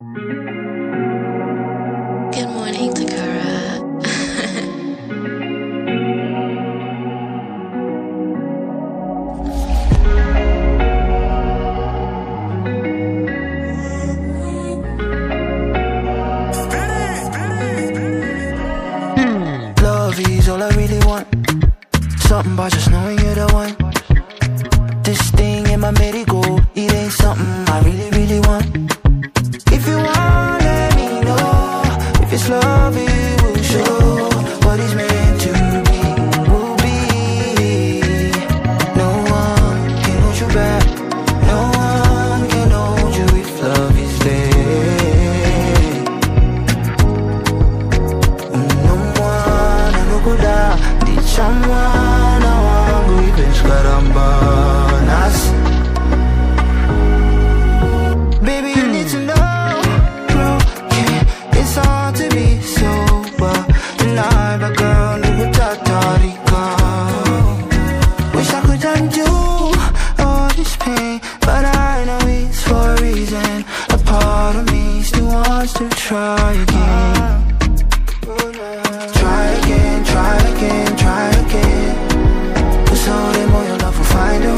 Good morning, Takura. Love is all I really want. Something about just knowing you're the one. This thing in my medical, it ain't something I really, really want. If you want, let me know. If it's love, it will show. What is meant to be will be. No one can hold you back. No one can hold you if love is there. Unomuwana no kuda di chamwana wangu ibes karamba nas. Baby, you need to know, bro, yeah, it's hard to be sober. And I'm a girl who would tatarika. Wish I could undo all this pain, but I know it's for a reason. A part of me still wants to try again. Try again, try again, try again. Cause all them more your love will find a